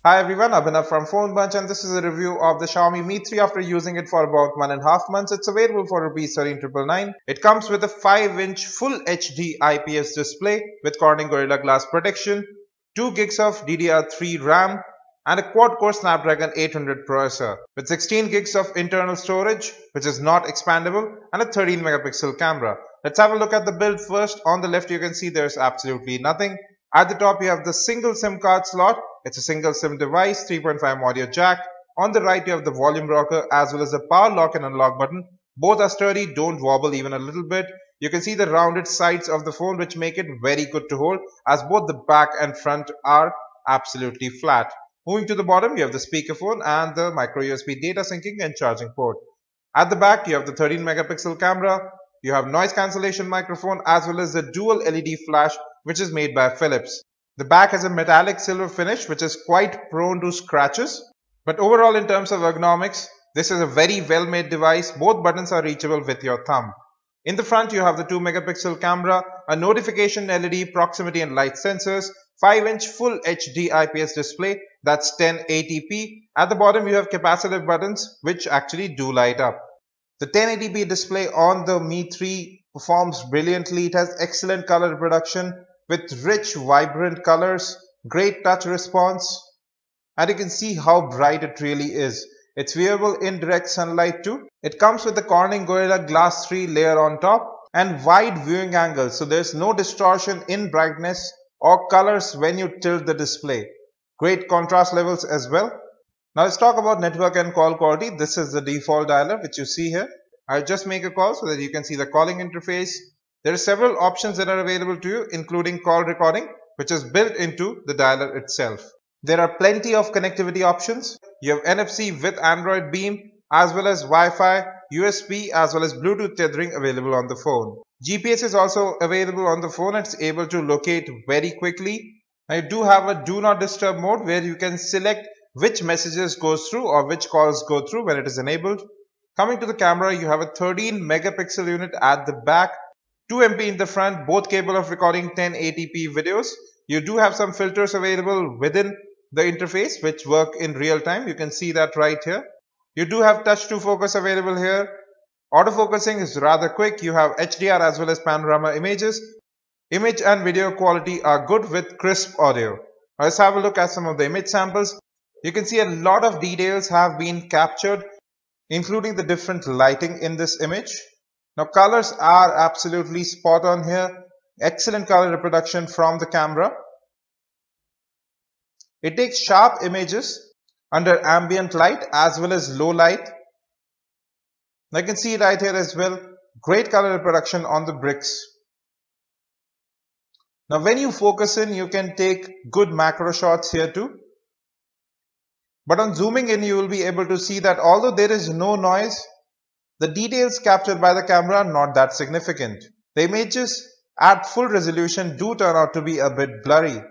Hi everyone, Abhinav from Phone Bunch, and this is a review of the Xiaomi Mi 3 after using it for about 1.5 months. It's available for ₹13,999. It comes with a 5-inch Full HD IPS display with Corning Gorilla Glass protection, 2 gigs of DDR3 RAM, and a quad-core Snapdragon 800 processor with 16 gigs of internal storage, which is not expandable, and a 13-megapixel camera. Let's have a look at the build first. On the left, you can see there's absolutely nothing. At the top, you have the single SIM card slot. It's a single SIM device, 3.5 audio jack. On the right, you have the volume rocker as well as the power lock and unlock button. Both are sturdy, don't wobble even a little bit. You can see the rounded sides of the phone, which make it very good to hold, as both the back and front are absolutely flat. Moving to the bottom, you have the speakerphone and the micro USB data syncing and charging port. At the back, you have the 13-megapixel camera. You have noise cancellation microphone as well as the dual LED flash, which is made by Philips. The back has a metallic silver finish, which is quite prone to scratches. But overall, in terms of ergonomics, this is a very well-made device. Both buttons are reachable with your thumb. In the front, you have the 2-megapixel camera, a notification LED, proximity and light sensors, 5-inch Full HD IPS display, that's 1080p. At the bottom, you have capacitive buttons, which actually do light up. The 1080p display on the Mi 3 performs brilliantly. It has excellent color reproduction with rich, vibrant colors, great touch response, and you can see how bright it really is. It's viewable in direct sunlight too. It comes with the Corning Gorilla Glass 3 layer on top and wide viewing angles, so there's no distortion in brightness or colors when you tilt the display. Great contrast levels as well. Now let's talk about network and call quality. This is the default dialer which you see here. I'll just make a call so that you can see the calling interface. There are several options that are available to you, including call recording, which is built into the dialer itself. There are plenty of connectivity options. You have NFC with Android Beam as well as Wi-Fi, USB as well as Bluetooth tethering available on the phone. GPS is also available on the phone. It's able to locate very quickly. Now you do have a do not disturb mode where you can select which messages goes through or which calls go through when it is enabled. Coming to the camera, you have a 13-megapixel unit at the back, 2 MP in the front, both capable of recording 1080p videos. You do have some filters available within the interface which work in real time. You can see that right here. You do have touch to focus available here. Autofocusing is rather quick. You have HDR as well as panorama images. Image and video quality are good with crisp audio. Now let's have a look at some of the image samples. You can see a lot of details have been captured, including the different lighting in this image. Now colors are absolutely spot on here. Excellent color reproduction from the camera. It takes sharp images under ambient light as well as low light. Now you can see right here as well. Great color reproduction on the bricks. Now when you focus in, you can take good macro shots here too. But on zooming in, you will be able to see that although there is no noise, the details captured by the camera are not that significant. The images at full resolution do turn out to be a bit blurry.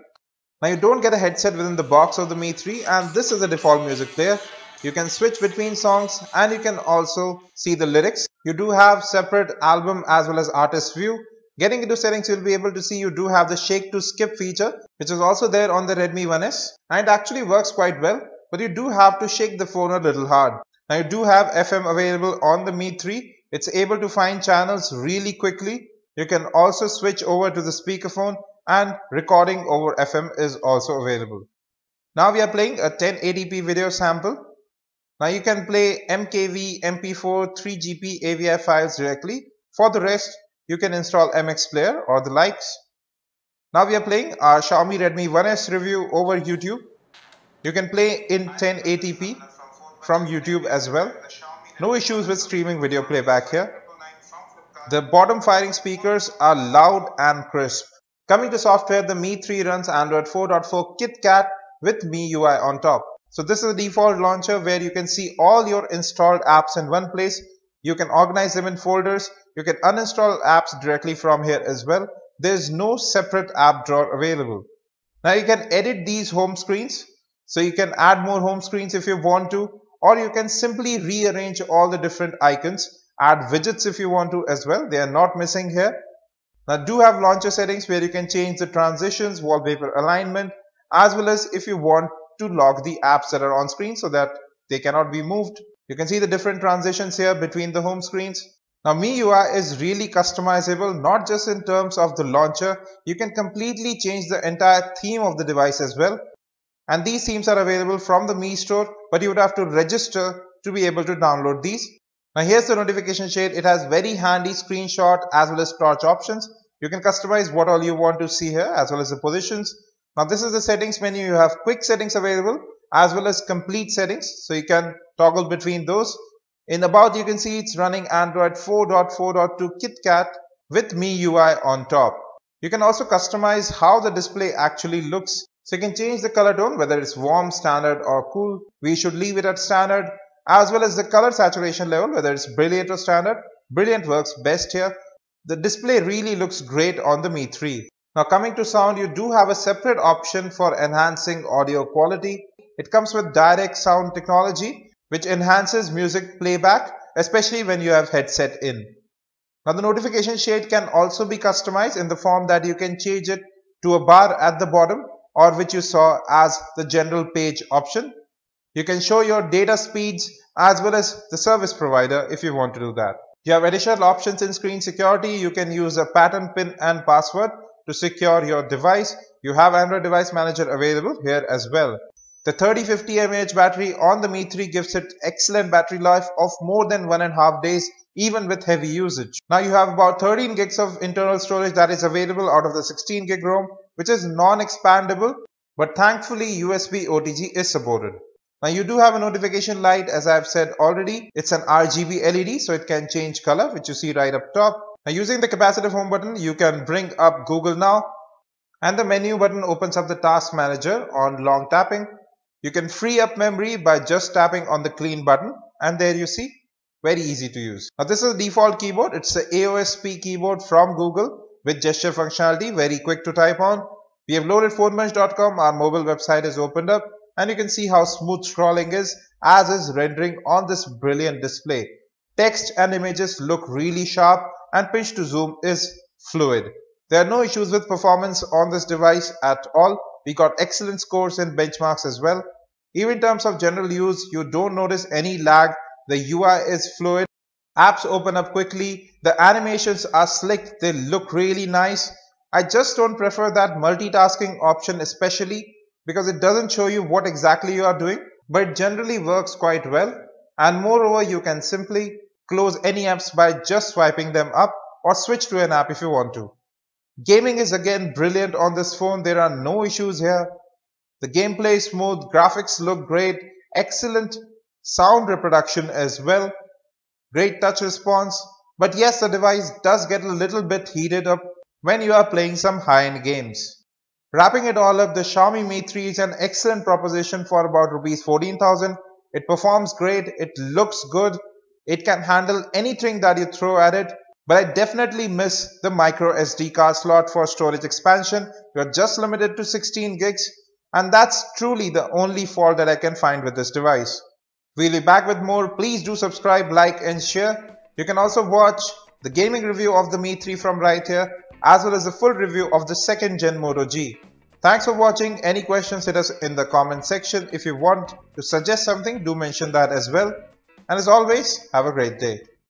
Now you don't get a headset within the box of the Mi 3, and this is a default music player. You can switch between songs and you can also see the lyrics. You do have separate album as well as artist view. Getting into settings, you'll be able to see you do have the shake to skip feature, which is also there on the Redmi 1S, and it actually works quite well. But you do have to shake the phone a little hard. Now you do have FM available on the Mi 3. It's able to find channels really quickly. You can also switch over to the speakerphone, and recording over FM is also available. Now we are playing a 1080p video sample. Now you can play MKV, MP4, 3GP AVI files directly. For the rest, you can install MX Player or the likes. Now we are playing our Xiaomi Redmi 1S review over YouTube. You can play in 1080p from YouTube as well. No issues with streaming video playback here. The bottom firing speakers are loud and crisp. Coming to software, the Mi 3 runs Android 4.4 KitKat with MIUI on top. So this is a default launcher where you can see all your installed apps in one place. You can organize them in folders. You can uninstall apps directly from here as well. There is no separate app drawer available. Now you can edit these home screens. So you can add more home screens if you want to, or you can simply rearrange all the different icons, add widgets if you want to as well. They are not missing here. Now do have launcher settings where you can change the transitions, wallpaper alignment, as well as if you want to lock the apps that are on screen so that they cannot be moved. You can see the different transitions here between the home screens. Now MIUI is really customizable, not just in terms of the launcher. You can completely change the entire theme of the device as well. And these themes are available from the Mi store, but you would have to register to be able to download these. Now here's the notification shade. It has very handy screenshot as well as torch options. You can customize what all you want to see here as well as the positions. Now this is the settings menu. You have quick settings available as well as complete settings. So you can toggle between those. In about, you can see it's running Android 4.4.2 KitKat with MIUI on top. You can also customize how the display actually looks. So you can change the color tone, whether it's warm, standard or cool. We should leave it at standard, as well as the color saturation level, whether it's brilliant or standard. Brilliant works best here. The display really looks great on the Mi 3. Now coming to sound, you do have a separate option for enhancing audio quality. It comes with direct sound technology, which enhances music playback, especially when you have headset in. Now the notification shade can also be customized in the form that you can change it to a bar at the bottom, or which you saw as the general page option. You can show your data speeds as well as the service provider if you want to do that. You have additional options in screen security. You can use a pattern, PIN and password to secure your device. You have Android Device Manager available here as well. The 3050 mAh battery on the Mi 3 gives it excellent battery life of more than 1.5 days, even with heavy usage. Now you have about 13 gigs of internal storage that is available out of the 16 gig ROM, which is non-expandable, but thankfully USB OTG is supported. Now you do have a notification light, as I've said already. It's an RGB LED, so it can change color, which you see right up top. Now using the capacitive home button, you can bring up Google Now, and the menu button opens up the task manager on long tapping. You can free up memory by just tapping on the clean button, and there you see, very easy to use. Now this is the default keyboard. It's the AOSP keyboard from Google with gesture functionality, very quick to type on. We have loaded phonemunch.com, our mobile website is opened up, and you can see how smooth scrolling is, as is rendering on this brilliant display. Text and images look really sharp, and pinch to zoom is fluid. There are no issues with performance on this device at all. We got excellent scores in benchmarks as well. Even in terms of general use, you don't notice any lag. The UI is fluid. Apps open up quickly. The animations are slick. They look really nice. I just don't prefer that multitasking option, especially because it doesn't show you what exactly you are doing, but it generally works quite well. And moreover, you can simply close any apps by just swiping them up or switch to an app if you want to. Gaming is again brilliant on this phone. There are no issues here. The gameplay is smooth, graphics look great, excellent sound reproduction as well, great touch response. But yes, the device does get a little bit heated up when you are playing some high-end games. Wrapping it all up, the Xiaomi Mi 3 is an excellent proposition for about Rs 14,000. It performs great, it looks good, it can handle anything that you throw at it. But I definitely miss the micro SD card slot for storage expansion. You're just limited to 16 gigs, and that's truly the only fault that I can find with this device. We'll be back with more. Please do subscribe, like and share. You can also watch the gaming review of the Mi 3 from right here, as well as the full review of the 2nd Gen Moto G. Thanks for watching. Any questions, hit us in the comment section. If you want to suggest something, do mention that as well. And as always, have a great day.